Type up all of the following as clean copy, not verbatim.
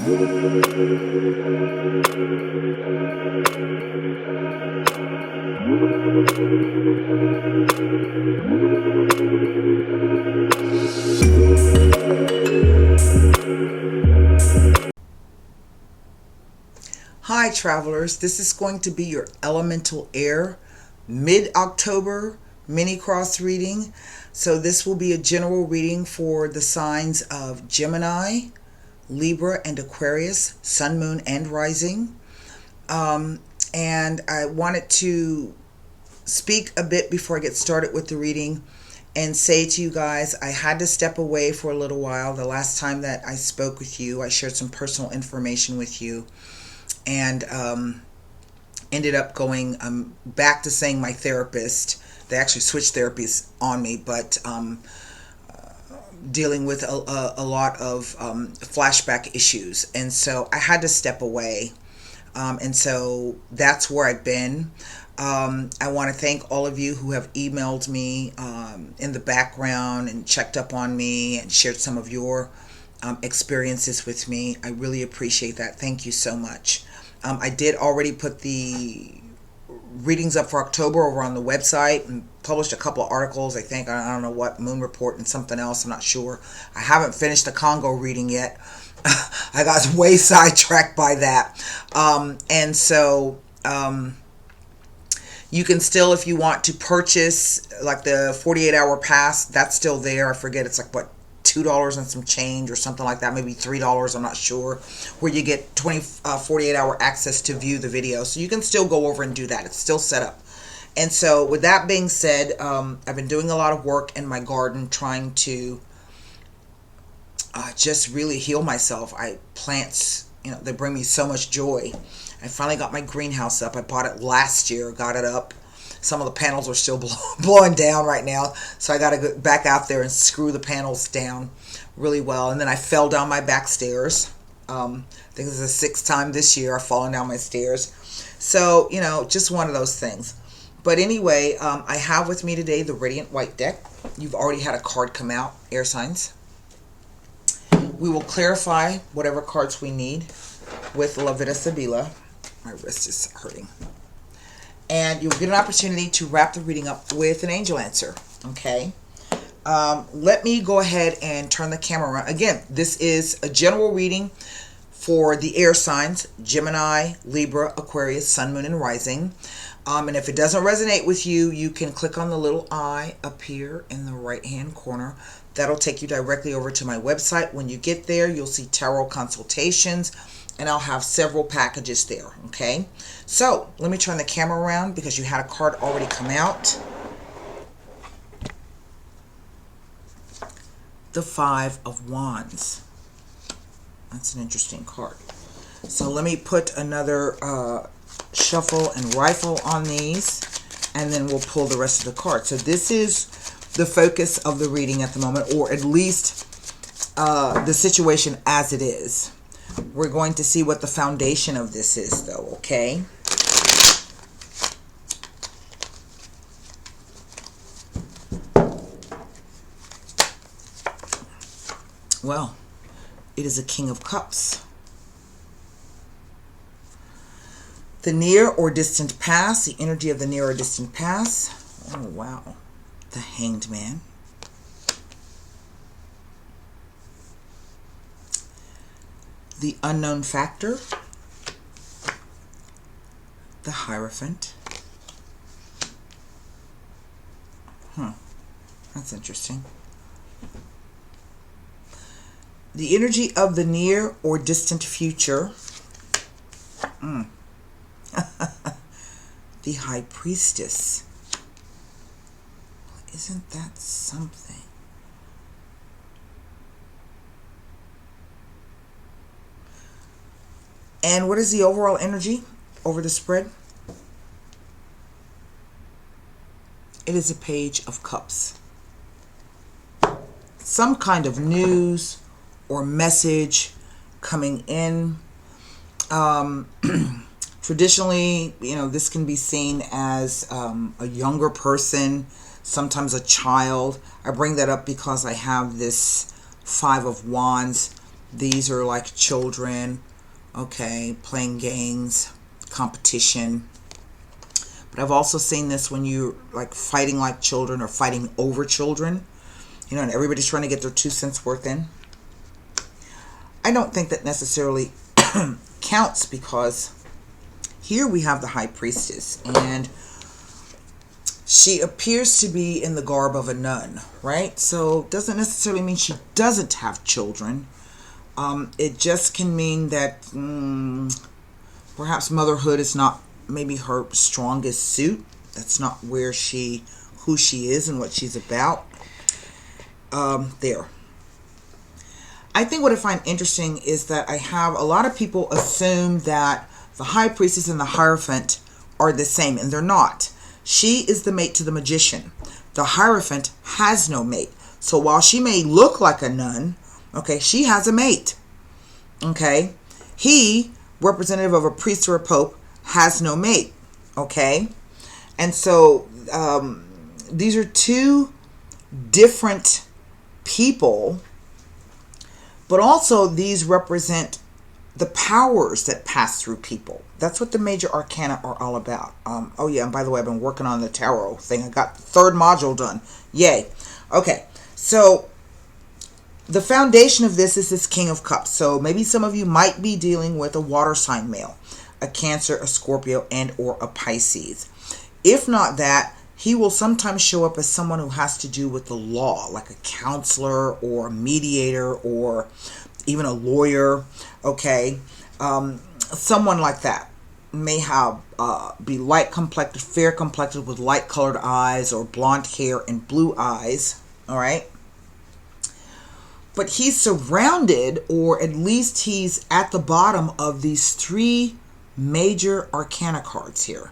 Hi travelers, this is going to be your elemental air mid-October mini cross reading. So this will be a general reading for the signs of Gemini, Libra, and Aquarius, Sun, Moon, and Rising. And I wanted to speak a bit before I get started with the reading and say to you guys, I had to step away for a little while. The last time that I spoke with you, I shared some personal information with you, and ended up going back to seeing my therapist. They actually switched therapies on me, but dealing with a lot of flashback issues. And so I had to step away. And so that's where I've been. I want to thank all of you who have emailed me in the background and checked up on me and shared some of your experiences with me. I really appreciate that. Thank you so much. I did already put the readings up for October over on the website and published a couple of articles. I think, I don't know what, Moon Report and something else, I'm not sure. I haven't finished the Congo reading yet. I got way sidetracked by that. And so you can still, if you want to purchase like the 48-hour pass, that's still there. I forget, it's like what, $2 and some change or something like that, maybe $3, I'm not sure, where you get 48-hour access to view the video. So you can still go over and do that. It's still set up. And so with that being said, I've been doing a lot of work in my garden trying to just really heal myself. Plants, they bring me so much joy. I finally got my greenhouse up. I bought it last year, got it up. Some of the panels are still blowing down right now, so I got to go back out there and screw the panels down really well. And then I fell down my back stairs. I think this is the 6th time this year I've fallen down my stairs. So, just one of those things. But anyway, I have with me today the Radiant White deck. You've already had a card come out, air signs. We will clarify whatever cards we need with La Vida Sibila. My wrist is hurting. And you'll get an opportunity to wrap the reading up with an angel answer. Okay. Let me go ahead and turn the camera around. Again, this is a general reading for the air signs, Gemini, Libra, Aquarius, Sun, Moon, and Rising. And if it doesn't resonate with you, you can click on the little eye up here in the right-hand corner. That'll take you directly over to my website. When you get there, you'll see tarot consultations, and I'll have several packages there, okay? So, let me turn the camera around because you had a card already come out. The Five of Wands. That's an interesting card. So, let me put another shuffle and rifle on these, and then we'll pull the rest of the cards. So, this is the focus of the reading at the moment, or at least the situation as it is. We're going to see what the foundation of this is, though, okay? Well, it is a King of Cups. The near or distant past, the energy of the near or distant past. Oh, wow. The Hanged Man. The Unknown Factor, the Hierophant. That's interesting. The energy of the near or distant future. The High Priestess. Isn't that something? And what is the overall energy over the spread? It is a Page of Cups. Some kind of news or message coming in. Traditionally, this can be seen as a younger person, sometimes a child. I bring that up because I have this Five of Wands These are like children, okay, playing games, competition. But I've also seen this when you're like fighting like children or fighting over children, and everybody's trying to get their 2 cents worth in. I don't think that necessarily counts, because here we have the high priestess, and she appears to be in the garb of a nun, right? So doesn't necessarily mean she doesn't have children. It just can mean that perhaps motherhood is not maybe her strongest suit. That's not who she is and what she's about. There. I think what I find interesting is that I have a lot of people assume that the high priestess and the Hierophant are the same, and they're not. She is the mate to the magician. The Hierophant has no mate. So while she may look like a nun, okay, she has a mate. Okay? He, representative of a priest or a pope, has no mate. Okay? And so these are two different people, but also these represent the powers that pass through people. That's what the major arcana are all about. Oh yeah, and by the way, I've been working on the tarot thing. I got the 3rd module done. Yay. Okay, so the foundation of this is this King of Cups. So maybe some of you might be dealing with a water sign male, a Cancer, a Scorpio, and or a Pisces. If not that, he will sometimes show up as someone who has to do with the law, like a counselor or a mediator or even a lawyer, okay? Someone like that may have be light complected, fair complected with light colored eyes, or blonde hair and blue eyes, all right? But he's surrounded, or at least he's at the bottom of these 3 major arcana cards here.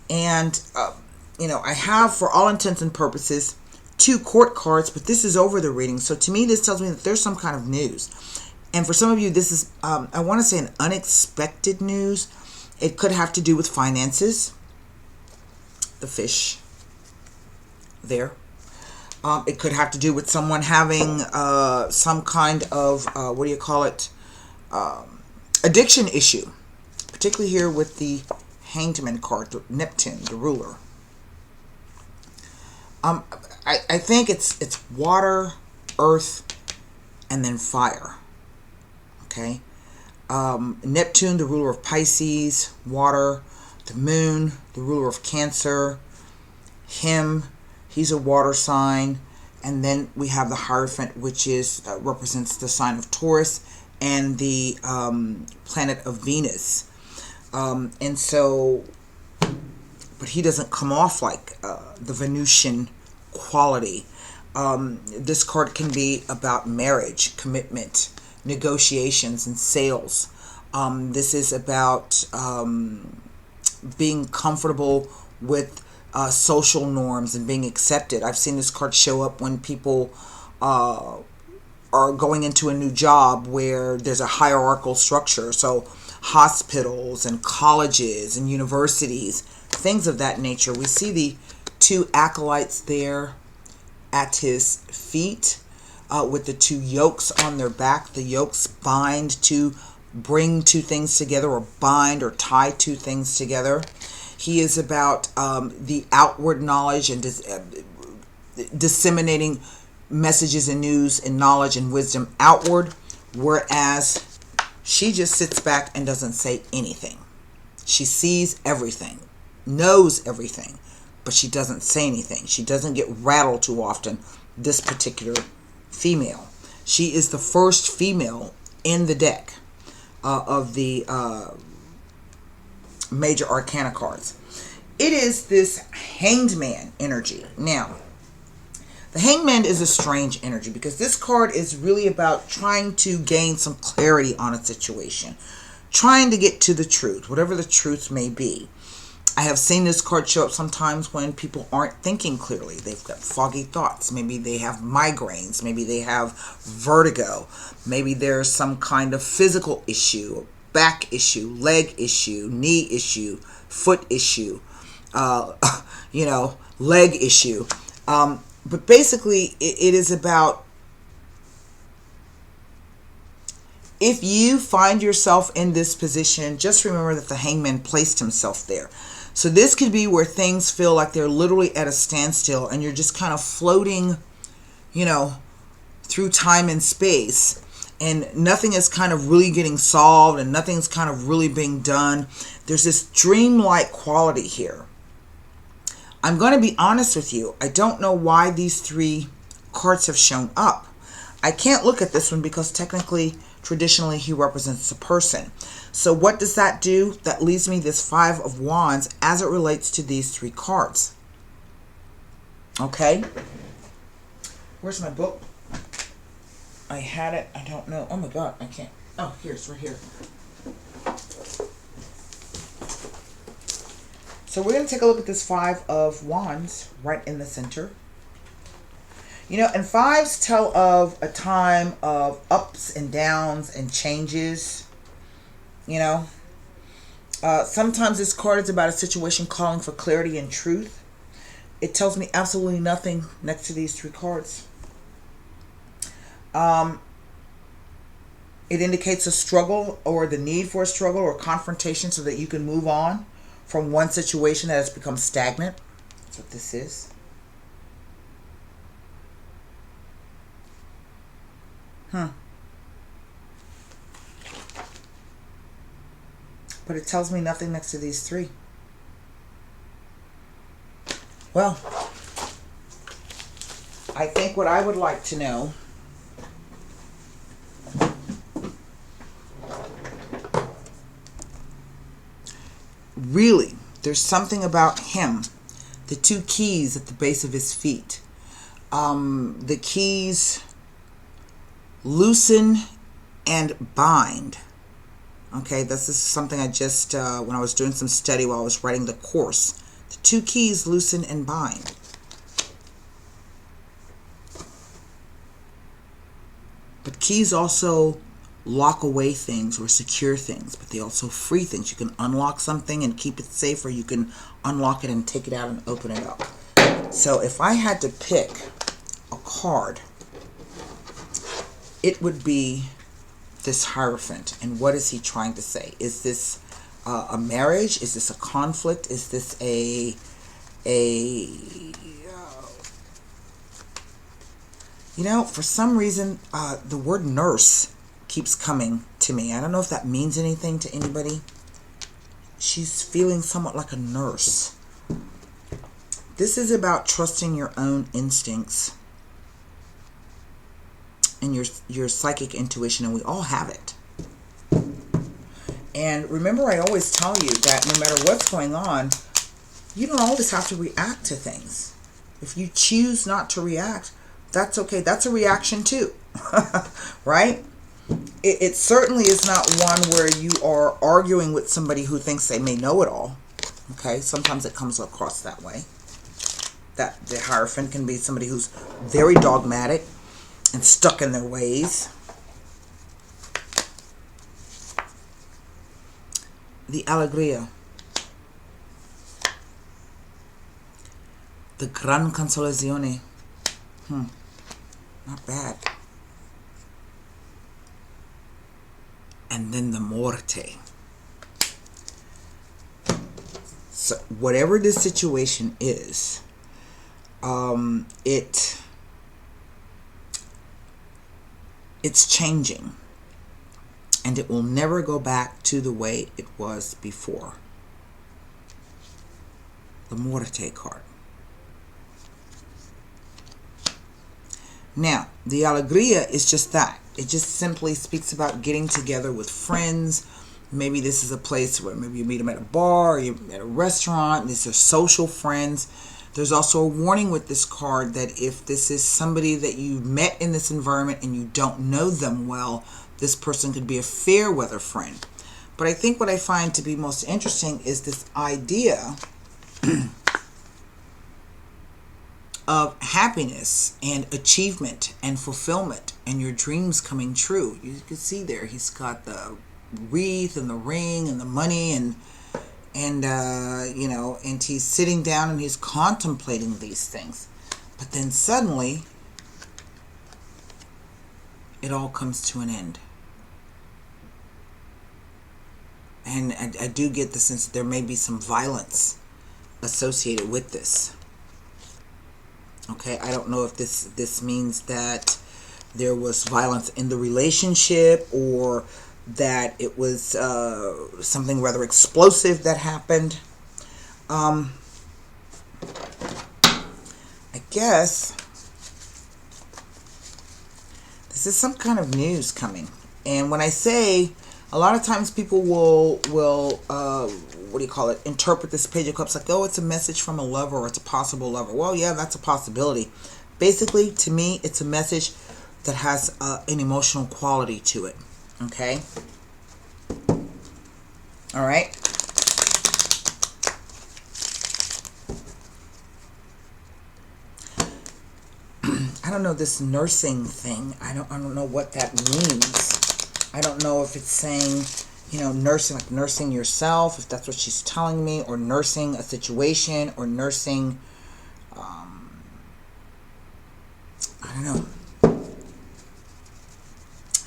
And, I have, for all intents and purposes, 2 court cards, but this is over the reading. So to me, this tells me that there's some kind of news. And for some of you, this is, I want to say, an unexpected news. It could have to do with finances. The fish there. It could have to do with someone having some kind of, addiction issue. Particularly here with the Hanged Man card, Neptune, the ruler. I think it's water, earth, and then fire. Okay? Neptune, the ruler of Pisces, water. The moon, the ruler of Cancer. He's a water sign. And then we have the Hierophant, which is represents the sign of Taurus and the planet of Venus. And so, but he doesn't come off like the Venusian quality. This card can be about marriage, commitment, negotiations, and sales. This is about being comfortable with social norms and being accepted. I've seen this card show up when people are going into a new job where there's a hierarchical structure. So hospitals and colleges and universities, things of that nature. We see the 2 acolytes there at his feet with the 2 yokes on their back. The yokes bind to bring 2 things together, or bind or tie 2 things together. He is about the outward knowledge and disseminating messages and news and knowledge and wisdom outward, whereas she just sits back and doesn't say anything. She sees everything, knows everything, but she doesn't say anything. She doesn't get rattled too often, this particular female. She is the first female in the deck of the major arcana cards. It is this Hanged Man energy. Now, the Hanged Man is a strange energy because this card is really about trying to gain some clarity on a situation, trying to get to the truth, whatever the truth may be. I have seen this card show up sometimes when people aren't thinking clearly. They've got foggy thoughts. Maybe they have migraines. Maybe they have vertigo. Maybe there's some kind of physical issue, back issue, leg issue, knee issue, foot issue, leg issue. But basically, it is about If you find yourself in this position, just remember that the Hangman placed himself there. So this could be where things feel like they're literally at a standstill and you're just kind of floating, you know, through time and space. And nothing is kind of really getting solved and nothing's kind of really being done. There's this dreamlike quality here. I'm going to be honest with you. I don't know why these 3 cards have shown up. I can't look at this one because technically, traditionally, he represents a person. So what does that do? That leaves me this 5 of Wands as it relates to these 3 cards. Okay? Where's my book? I had it. I don't know. Oh my God, I can't. Oh, here, it's right here. So we're going to take a look at this 5 of Wands right in the center. You know, and 5s tell of a time of ups and downs and changes. You know, sometimes this card is about a situation calling for clarity and truth. It tells me absolutely nothing next to these 3 cards. It indicates a struggle or the need for a struggle or confrontation so that you can move on from one situation that has become stagnant. That's what this is. But it tells me nothing next to these 3. Well, I think what I would like to know really, there's something about him. The 2 keys at the base of his feet. The keys loosen and bind. Okay, this is something I just, when I was doing some study while I was writing the course. The 2 keys loosen and bind. But keys also lock away things or secure things, but they also free things. You can unlock something and keep it safe, or you can unlock it and take it out and open it up. So if I had to pick a card, it would be this Hierophant. And what is he trying to say? Is this a marriage? Is this a conflict? Is this a you know, for some reason, the word nurse keeps coming to me. I don't know if that means anything to anybody. She's feeling somewhat like a nurse. This is about trusting your own instincts and your psychic intuition, and we all have it. And remember, I always tell you that no matter what's going on, you don't always have to react to things. If you choose not to react, that's okay. That's a reaction too, right? It certainly is not one where you are arguing with somebody who thinks they may know it all. Okay, sometimes it comes across that way. That the Hierophant can be somebody who's very dogmatic and stuck in their ways. The Alegria. The Gran Consolazione. Not bad. And then the Morte. So whatever this situation is, it's changing, and it will never go back to the way it was before. The Morte card. Now, the Alegria is just that. It just simply speaks about getting together with friends. Maybe this is a place where maybe you meet them at a bar, or you're at a restaurant. These are social friends. There's also a warning with this card that if this is somebody that you met in this environment and you don't know them well, this person could be a fair weather friend. But I think what I find to be most interesting is this idea of happiness and achievement and fulfillment and your dreams coming true. You can see there he's got the wreath and the ring and the money and you know, and he's sitting down and he's contemplating these things. But then suddenly it all comes to an end. And I do get the sense that there may be some violence associated with this. Okay, I don't know if this means that there was violence in the relationship, or that it was something rather explosive that happened. I guess this is some kind of news coming. And when I say, a lot of times people will what do you call it, interpret this Page of Cups like, oh, it's a message from a lover, or it's a possible lover. Well, yeah, that's a possibility. Basically, to me, it's a message that has an emotional quality to it. Okay? All right? I don't know, this nursing thing. I don't know what that means. I don't know if it's saying, nursing, like nursing yourself, if that's what she's telling me, or nursing a situation, or nursing, I don't know,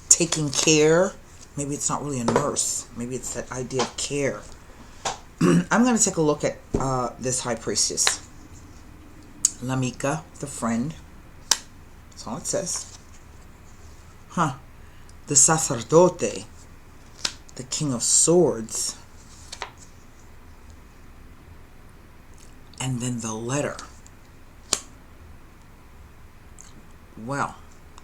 taking care. Maybe it's not really a nurse. Maybe it's that idea of care. I'm going to take a look at this High Priestess. Lamika, the friend. That's all it says. Huh. The Sacerdote, the King of Swords. And then the letter. Well,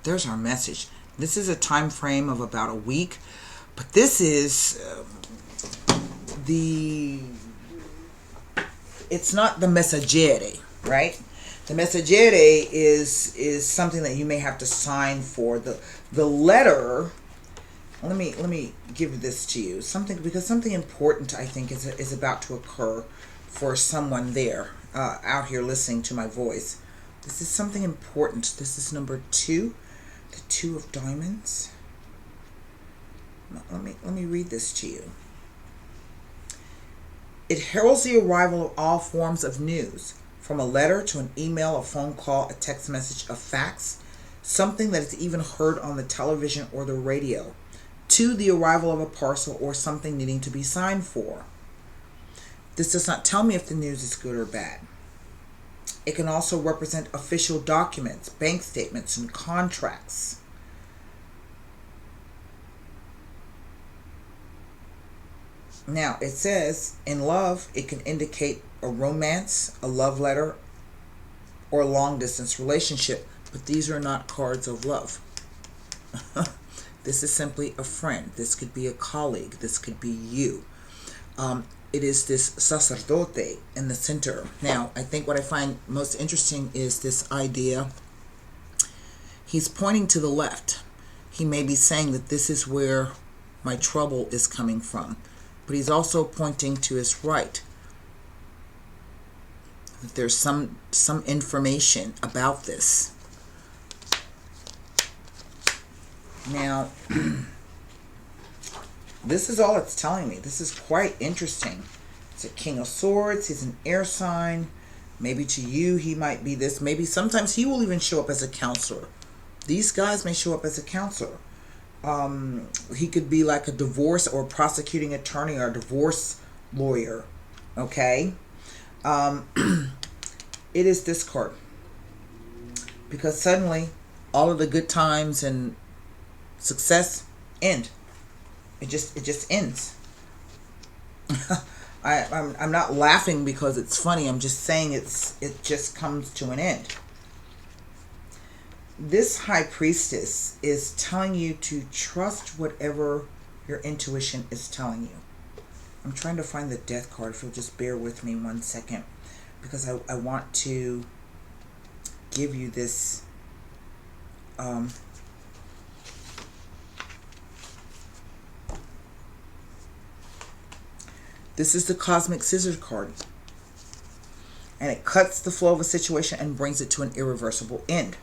there's our message. This is a time frame of about a week, but this is it's not the messaggere, right? The messaggere is something that you may have to sign for. The letter, let me give this to you. Because something important, I think, is about to occur for someone there out here listening to my voice. This is something important. This is number 2. The 2 of Diamonds. Let me read this to you. It heralds the arrival of all forms of news, from a letter to an email, a phone call, a text message, a fax, something that is even heard on the television or the radio, to the arrival of a parcel or something needing to be signed for. This does not tell me if the news is good or bad. It can also represent official documents, bank statements, and contracts. Now, it says, in love, it can indicate a romance, a love letter, or a long-distance relationship. But these are not cards of love. This is simply a friend. This could be a colleague. This could be you. It is this sacerdote in the center. Now, I think what I find most interesting is this idea. He's pointing to the left. He may be saying that this is where my trouble is coming from. But he's also pointing to his right. That there's some information about this. Now, this is all it's telling me. This is quite interesting. It's a King of Swords. He's an air sign. Maybe to you, he might be this. Maybe sometimes he will even show up as a counselor. These guys may show up as a counselor. He could be like a divorce or prosecuting attorney or a divorce lawyer. Okay? It is this card. Because suddenly, all of the good times and success end. It just ends. I'm not laughing because it's funny. I'm just saying it just comes to an end. This High Priestess is telling you to trust whatever your intuition is telling you. I'm trying to find the Death card. If you'll just bear with me 1 second, because I want to give you this. This is the Cosmic Scissors card. And it cuts the flow of a situation and brings it to an irreversible end.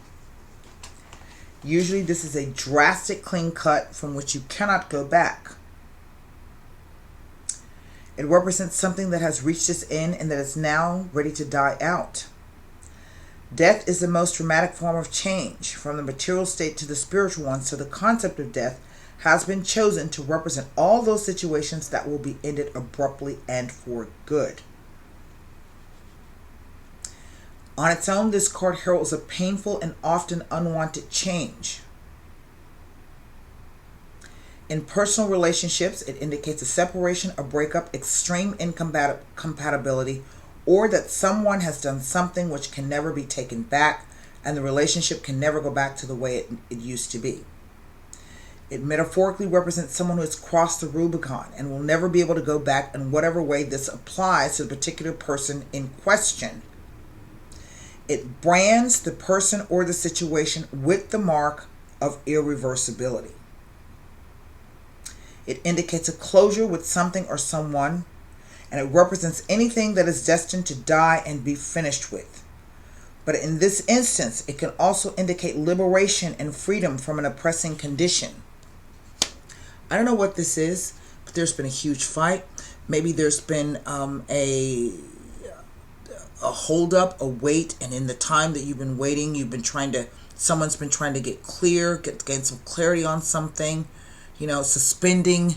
Usually this is a drastic clean cut from which you cannot go back. It represents something that has reached its end and that is now ready to die out. Death is the most dramatic form of change, from the material state to the spiritual one, so the concept of death has been chosen to represent all those situations that will be ended abruptly and for good. On its own, this card heralds a painful and often unwanted change. In personal relationships, it indicates a separation, a breakup, extreme incompatibility, or that someone has done something which can never be taken back, and the relationship can never go back to the way it used to be. It metaphorically represents someone who has crossed the Rubicon and will never be able to go back in whatever way this applies to the particular person in question. It brands the person or the situation with the mark of irreversibility. It indicates a closure with something or someone, and it represents anything that is destined to die and be finished with. But in this instance, it can also indicate liberation and freedom from an oppressing condition. I don't know what this is, but there's been a huge fight. Maybe there's been a hold-up, a wait, and in the time that you've been waiting, someone's been trying to get clear, gain some clarity on something, suspending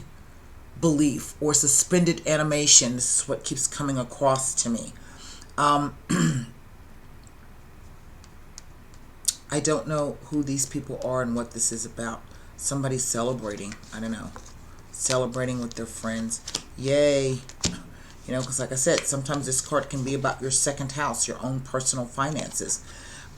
belief or suspended animation. This is what keeps coming across to me. I don't know who these people are and what this is about. Somebody's celebrating. I don't know. Celebrating with their friends. Yay. Because like I said, sometimes this card can be about your second house, your own personal finances.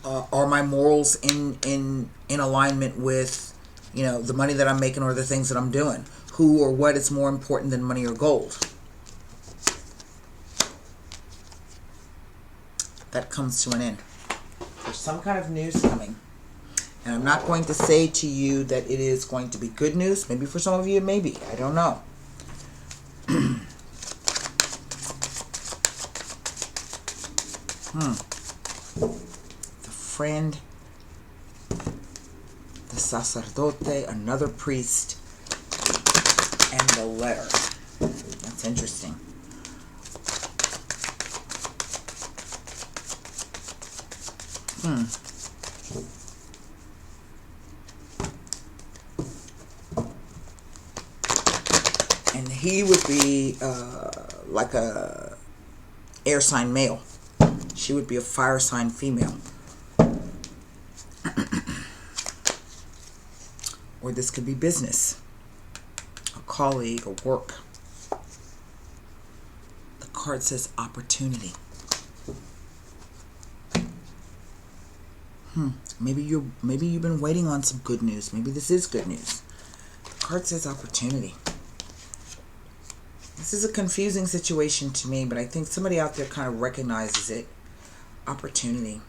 Are my morals in alignment with, the money that I'm making or the things that I'm doing? Who or what is more important than money or gold? That comes to an end. There's some kind of news coming. And I'm not going to say to you that it is going to be good news. Maybe for some of you it may be. I don't know. The friend, the sacerdote, another priest, and the letter. That's interesting. And he would be like a air sign male. She would be a fire sign female. Or this could be business, a colleague, or work. The card says opportunity. Maybe you've been waiting on some good news. Maybe this is good news. The card says opportunity. This is a confusing situation to me, but I think somebody out there kind of recognizes it. Opportunity.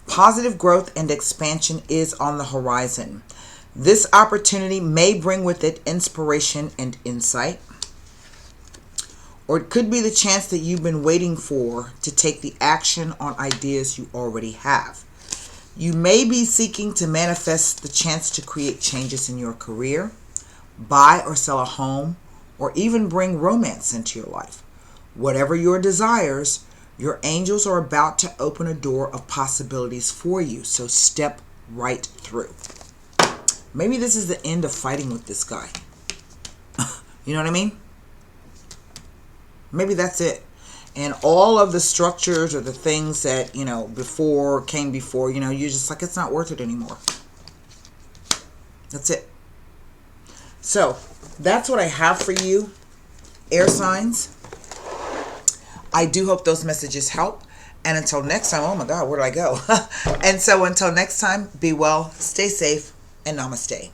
Positive growth and expansion is on the horizon. This opportunity may bring with it inspiration and insight. Or it could be the chance that you've been waiting for to take the action on ideas you already have. You may be seeking to manifest the chance to create changes in your career, buy or sell a home, or even bring romance into your life. Whatever your desires, your angels are about to open a door of possibilities for you, so step right through. Maybe this is the end of fighting with this guy. You know what I mean? Maybe that's it. And all of the structures or the things that, came before, you're just like, it's not worth it anymore. That's it. So, that's what I have for you, air signs. I do hope those messages help. And until next time, oh my God, where do I go? And so until next time, be well, stay safe, and namaste.